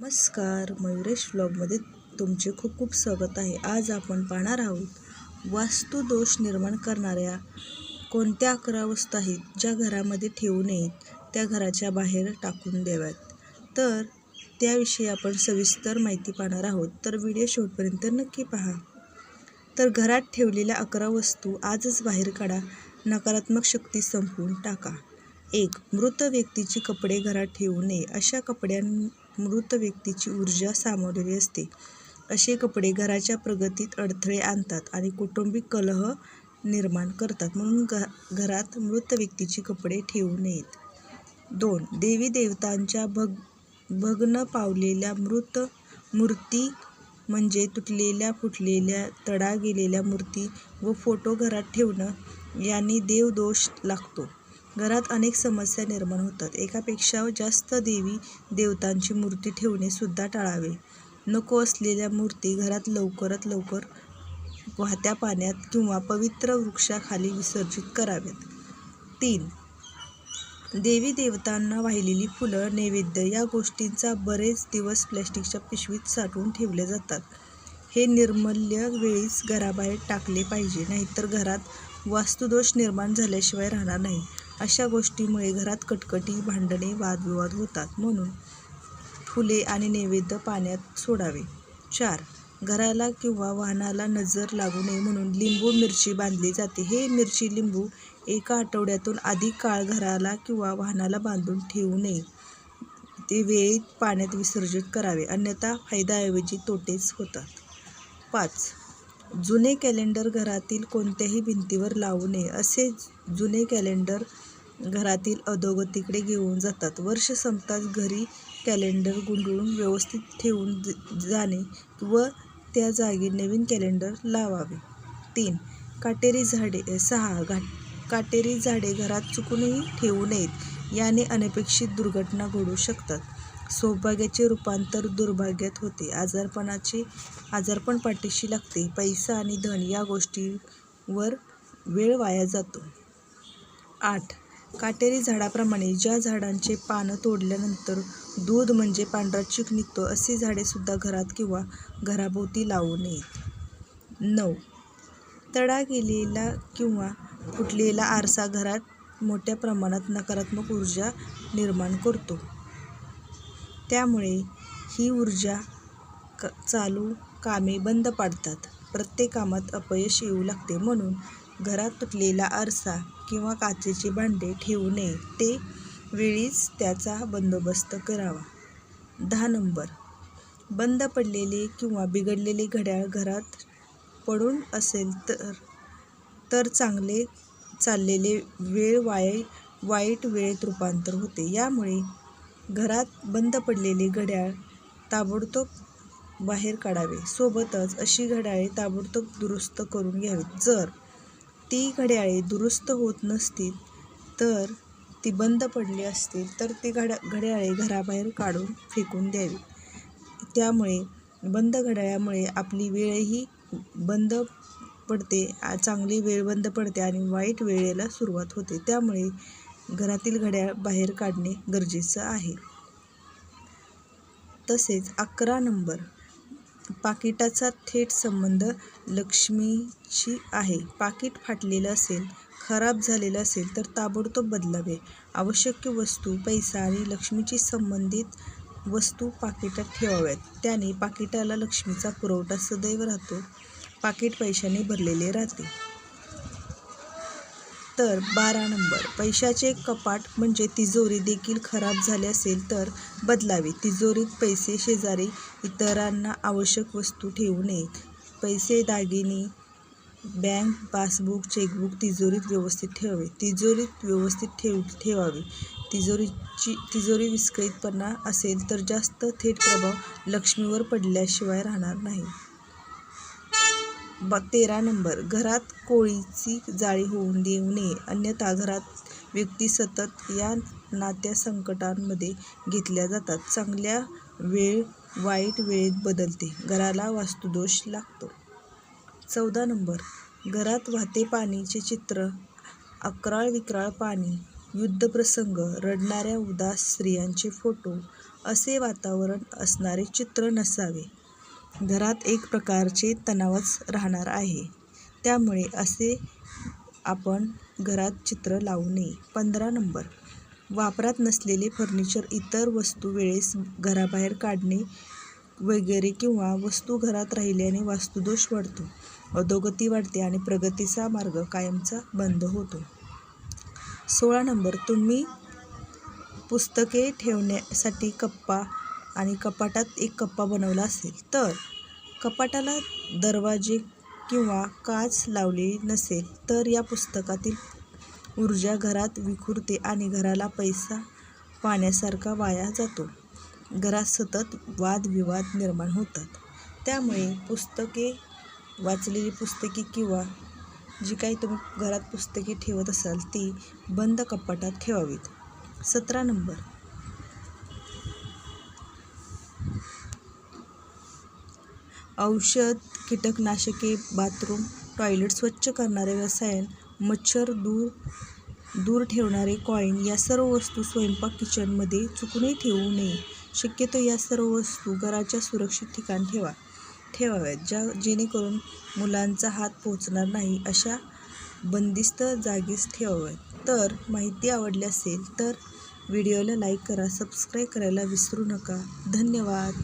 नमस्कार, मयुरेश व्लॉगमध्ये तुमचे खूप खूप स्वागत आहे. आज आपण पाहणार आहोत वास्तुदोष निर्माण करणाऱ्या कोणत्या 11 वस्तू आहेत ज्या घरामध्ये ठेवू नयेत, त्या घराच्या बाहेर टाकून द्याव्यात. तर त्याविषयी आपण सविस्तर माहिती पाहणार आहोत, तर व्हिडिओ शेवटपर्यंत नक्की पहा. तर घरात ठेवलेल्या 11 वस्तू आजच बाहेर काढा, नकारात्मक शक्ती संपवून टाका. 1. मृत व्यक्तीची कपडे घरात ठेवू नये. अशा कपड्यांत मृत व्यक्तीची ऊर्जा सामावलेली असते. असे कपडे घराच्या प्रगतीत अडथळे आणतात आणि कौटुंबिक कलह निर्माण करतात, म्हणून घरात मृत व्यक्तीची कपडे ठेवू नयेत. 2. देवी देवतांच्या भग्न पावलेल्या मृत मूर्ती म्हणजे तुटलेल्या, फुटलेल्या, तडा गेलेल्या मूर्ती व फोटो घरात ठेवणं यांनी देवदोष लागतो. घरात अनेक समस्या निर्माण होतात. एकापेक्षा जास्त देवी देवतांची मूर्ती ठेवणे सुद्धा टाळावे. नको असलेल्या मूर्ती घरात लवकरात लवकर वाहत्या पाण्यात किंवा पवित्र वृक्षाखाली विसर्जित कराव्यात. 3. देवी देवतांना वाहिलेली फुलं, नैवेद्य या गोष्टींचा बरेच दिवस प्लॅस्टिकच्या पिशवीत साठवून ठेवले जातात. हे निर्मल्य वेळीच घराबाहेर टाकले पाहिजे, नाहीतर घरात वास्तुदोष निर्माण झाल्याशिवाय राहणार नाही. अशा गोष्टीमुळे घरात कटकटी, भांडणे, वादविवाद होतात, म्हणून फुले आणि नैवेद्य पाण्यात सोडावे. 4. घराला किंवा वाहनाला नजर लागू नये म्हणून लिंबू मिरची बांधली जाते. हे मिरची लिंबू एका आठवड्यातून अधिक काळ घराला किंवा वाहनाला बांधून ठेवू नये. ते वेळेत पाण्यात विसर्जित करावे, अन्यथा फायद्याऐवजी तोटेच होतात. 5. जुने कॅलेंडर घरातील कोणत्याही भिंतीवर लावू नये. असे जुने कॅलेंडर घरातील अधोगतीकडे घेऊन जातात. वर्ष संपताच घरी कॅलेंडर गुंडाळून व्यवस्थित ठेवून जाणे व त्या जागी नवीन कॅलेंडर लावावे. 3. काटेरी झाडे 6. काटेरी झाडे घरात चुकूनही ठेवू नयेत. याने अनपेक्षित दुर्घटना घडू शकतात. सौभाग्याचे रूपांतर दुर्भाग्यात होते. आजारपण पाठीशी लागते. पैसा आणि धन या गोष्टींवर वेळ वाया जातो. 8. काटेरी झाडाप्रमाणे ज्या झाडांचे पानं तोडल्यानंतर दूध म्हणजे पांढरा चिक निघतो, अशी झाडे सुद्धा घरात किंवा घराभोवती लावू नयेत. 9. तडा गेलेला किंवा फुटलेला आरसा घरात मोठ्या प्रमाणात नकारात्मक ऊर्जा निर्माण करतो. त्यामुळे ही ऊर्जा चालू कामे बंद पाडतात. प्रत्येक कामात अपयश येऊ लागते, म्हणून घरात तुटलेला आरसा किंवा काचेचे भांडे ठेवू नये. ते वेळीच त्याचा बंदोबस्त करावा. 10 नंबर. बंद पडलेले किंवा बिघडलेले घड्याळ घरात पडून असेल तर चांगले चाललेले वेळ वाईट वेळेत रूपांतर होते. यामुळे घरात बंद पडलेले घड्याळ ताबडतोब बाहेर काढावे. सोबतच अशी घड्याळे ताबडतोब दुरुस्त करून घ्यावीत. जर ती घड्याळे दुरुस्त होत नसतील तर ती बंद पडली असतील तर ती घड्याळे घराबाहेर काढून फेकून द्यावी. त्यामुळे बंद घड्याळामुळे आपली वेळही बंद पडते, चांगली वेळ बंद पडते आणि वाईट वेळेला सुरुवात होते. त्यामुळे घरातील घड्याळ बाहेर काढणे गरजेचं आहे. तसेच 11 नंबर. पाकिटाचा थेट संबंध लक्ष्मीशी आहे. पाकिट फाटलेलं असेल, खराब झालेलं असेल तर ताबडतोब बदलावे. आवश्यक वस्तू, पैसा आणि लक्ष्मीशी संबंधित वस्तू पाकिटात ठेवाव्यात. त्याने पाकिटाला लक्ष्मीचा पुरवठा सदैव राहतो. पाकिट पैशाने भरलेले राहते. तर 12 नंबर. पैशाचे कपाट म्हणजे तिजोरी देखील खराब झाले असेल तर बदलावी. तिजोरीत पैसे, शेजारी इतरांना आवश्यक वस्तू ठेवू नयेत. पैसे, दागिने, बँक पासबुक, चेकबुक तिजोरीत व्यवस्थित ठेवावे. तिजोरीत व्यवस्थित ठेवावी. तिजोरी विस्कळीतपणा असेल तर जास्त थेट प्रभाव लक्ष्मीवर पडल्याशिवाय राहणार नाही. 13 नंबर. घरात कोळीची जाळी होऊन देऊ नये, अन्यथा घरात व्यक्ती सतत या नात्या संकटांमध्ये घेतल्या जातात. चांगल्या वेळ वाईट वेळेत बदलते. घराला वास्तुदोष लागतो. 14 नंबर. घरात वाहते पाणीचे चित्र, अक्राळ विक्राळ पाणी, युद्धप्रसंग, रडणाऱ्या उदास स्त्रियांचे फोटो असे वातावरण असणारे चित्र नसावे. घरात एक प्रकारचे तणावच राहणार आहे. त्यामुळे असे आपण घरात चित्र लावू नये. 15 नंबर, वापरात नसलेले फर्निचर, इतर वस्तू वेळेस घराबाहेर काढणे वगैरे किंवा वस्तू घरात राहिल्याने वास्तुदोष वाढतो, अधोगती वाढते आणि प्रगतीचा मार्ग कायमचा बंद होतो. 16 नंबर, तुम्ही पुस्तके ठेवण्यासाठी कप्पा आणि कपाटात एक कप्पा बनवला असेल तर कपाटाला दरवाजे किंवा काच लावलेली नसेल तर या पुस्तकातील ऊर्जा घरात विखुरते आणि घराला पैसा पाण्यासारखा वाया जातो. घरात सतत वादविवाद निर्माण होतात. त्यामुळे वाचलेली पुस्तके किंवा जी काही तुम्ही घरात पुस्तके ठेवत असाल ती बंद कपाटात ठेवावीत. 17 नंबर, औषध, कीटकनाशके, बाथरूम, टॉयलेट स्वच्छ करणारे रसायन, मच्छर दूर ठेवणारे कॉईन या सर्व वस्तू स्वयंपाक किचनमध्ये चुकूनही ठेवू नये. शक्यतो या सर्व वस्तू घराच्या सुरक्षित ठिकाणी ठेवाव्यात, जेणेकरून मुलांचा हात पोहोचणार नाही अशा बंदिस्त जागीच ठेवाव्यात. तर माहिती आवडली असेल तर व्हिडिओला लाईक करा, सबस्क्राईब करायला विसरू नका. धन्यवाद.